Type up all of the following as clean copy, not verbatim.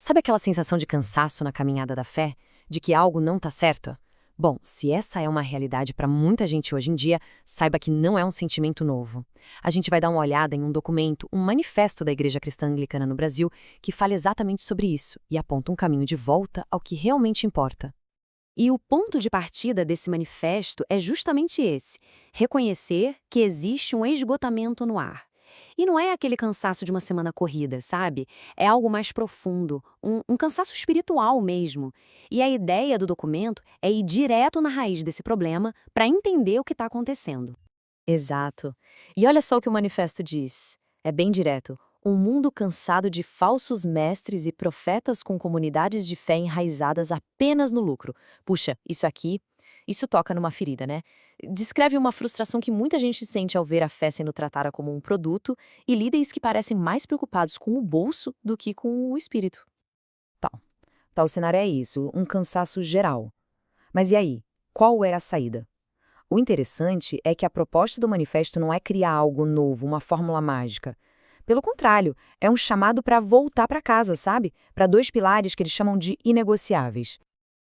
Sabe aquela sensação de cansaço na caminhada da fé? De que algo não está certo? Bom, se essa é uma realidade para muita gente hoje em dia, saiba que não é um sentimento novo. A gente vai dar uma olhada em um documento, um manifesto da Igreja Cristã Anglicana no Brasil, que fala exatamente sobre isso e aponta um caminho de volta ao que realmente importa. E o ponto de partida desse manifesto é justamente esse: reconhecer que existe um esgotamento no ar. E não é aquele cansaço de uma semana corrida, sabe? É algo mais profundo, um cansaço espiritual mesmo. E a ideia do documento é ir direto na raiz desse problema para entender o que está acontecendo. Exato. E olha só o que o manifesto diz. É bem direto. Um mundo cansado de falsos mestres e profetas com comunidades de fé enraizadas apenas no lucro. Puxa, isso toca numa ferida, né? Descreve uma frustração que muita gente sente ao ver a fé sendo tratada como um produto e líderes que parecem mais preocupados com o bolso do que com o espírito. Tal. Tal cenário é isso, um cansaço geral. Mas e aí? Qual é a saída? O interessante é que a proposta do manifesto não é criar algo novo, uma fórmula mágica. Pelo contrário, é um chamado para voltar para casa, sabe? Para dois pilares que eles chamam de inegociáveis.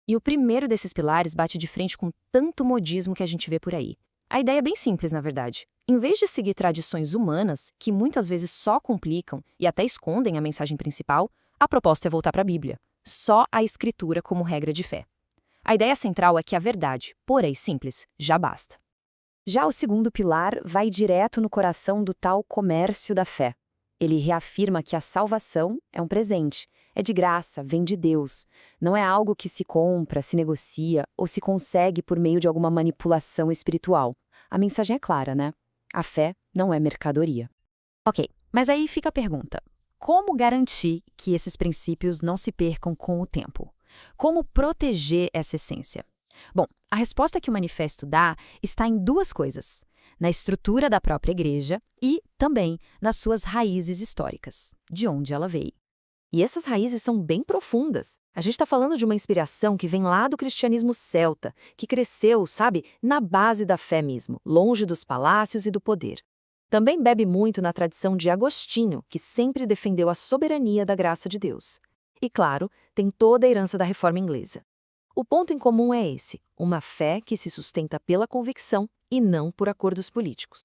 E o primeiro desses pilares bate de frente com tanto modismo que a gente vê por aí. A ideia é bem simples, na verdade. Em vez de seguir tradições humanas, que muitas vezes só complicam e até escondem a mensagem principal, a proposta é voltar para a Bíblia. Só a Escritura como regra de fé. A ideia central é que a verdade, pura e simples, já basta. Já o segundo pilar vai direto no coração do tal comércio da fé. Ele reafirma que a salvação é um presente, é de graça, vem de Deus. Não é algo que se compra, se negocia ou se consegue por meio de alguma manipulação espiritual. A mensagem é clara, né? A fé não é mercadoria. Ok, mas aí fica a pergunta: como garantir que esses princípios não se percam com o tempo? Como proteger essa essência? Bom, a resposta que o manifesto dá está em duas coisas: na estrutura da própria igreja e também nas suas raízes históricas, de onde ela veio. E essas raízes são bem profundas. A gente está falando de uma inspiração que vem lá do cristianismo celta, que cresceu, sabe, na base da fé mesmo, longe dos palácios e do poder. Também bebe muito na tradição de Agostinho, que sempre defendeu a soberania da graça de Deus. E, claro, tem toda a herança da reforma inglesa. O ponto em comum é esse: uma fé que se sustenta pela convicção e não por acordos políticos.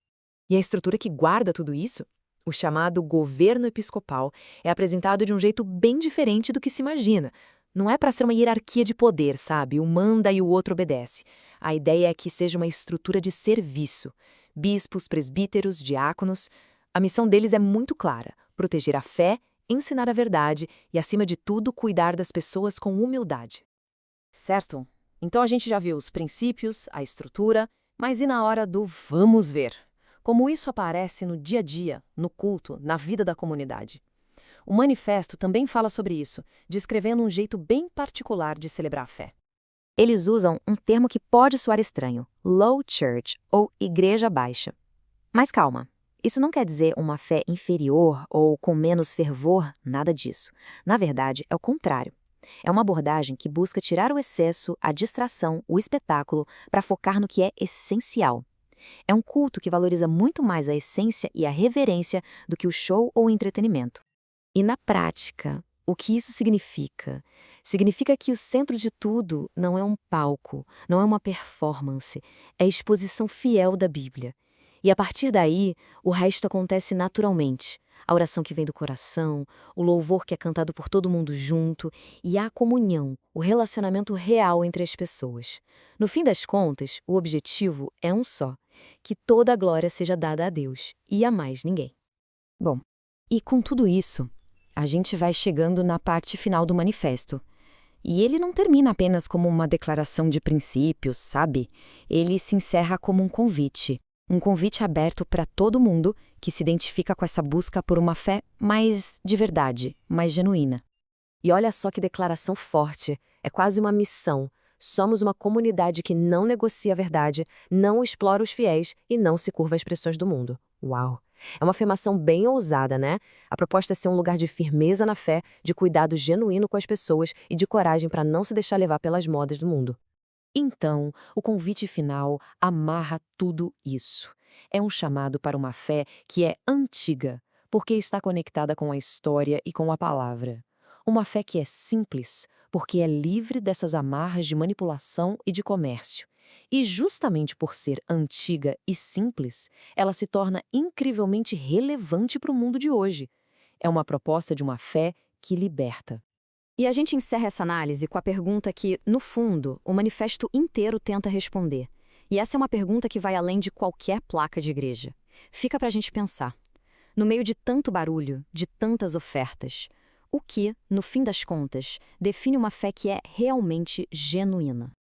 E a estrutura que guarda tudo isso, o chamado governo episcopal, é apresentado de um jeito bem diferente do que se imagina. Não é para ser uma hierarquia de poder, sabe? Um manda e o outro obedece. A ideia é que seja uma estrutura de serviço. Bispos, presbíteros, diáconos. A missão deles é muito clara: proteger a fé, ensinar a verdade e, acima de tudo, cuidar das pessoas com humildade. Certo? Então a gente já viu os princípios, a estrutura, mas e na hora do vamos ver? Como isso aparece no dia a dia, no culto, na vida da comunidade? O manifesto também fala sobre isso, descrevendo um jeito bem particular de celebrar a fé. Eles usam um termo que pode soar estranho: low church, ou igreja baixa. Mas calma, isso não quer dizer uma fé inferior ou com menos fervor, nada disso. Na verdade, é o contrário. É uma abordagem que busca tirar o excesso, a distração, o espetáculo, para focar no que é essencial. É um culto que valoriza muito mais a essência e a reverência do que o show ou o entretenimento. E na prática, o que isso significa? Significa que o centro de tudo não é um palco, não é uma performance, é a exposição fiel da Bíblia. E a partir daí, o resto acontece naturalmente. A oração que vem do coração, o louvor que é cantado por todo mundo junto e a comunhão, o relacionamento real entre as pessoas. No fim das contas, o objetivo é um só: que toda a glória seja dada a Deus e a mais ninguém. Bom, e com tudo isso, a gente vai chegando na parte final do manifesto. E ele não termina apenas como uma declaração de princípios, sabe? Ele se encerra como um convite. Um convite aberto para todo mundo que se identifica com essa busca por uma fé mais de verdade, mais genuína. E olha só que declaração forte, é quase uma missão. Somos uma comunidade que não negocia a verdade, não explora os fiéis e não se curva às pressões do mundo. Uau! É uma afirmação bem ousada, né? A proposta é ser um lugar de firmeza na fé, de cuidado genuíno com as pessoas e de coragem para não se deixar levar pelas modas do mundo. Então, o convite final amarra tudo isso. É um chamado para uma fé que é antiga, porque está conectada com a história e com a palavra. Uma fé que é simples, porque é livre dessas amarras de manipulação e de comércio. E justamente por ser antiga e simples, ela se torna incrivelmente relevante para o mundo de hoje. É uma proposta de uma fé que liberta. E a gente encerra essa análise com a pergunta que, no fundo, o manifesto inteiro tenta responder. E essa é uma pergunta que vai além de qualquer placa de igreja. Fica pra gente pensar. No meio de tanto barulho, de tantas ofertas, o que, no fim das contas, define uma fé que é realmente genuína?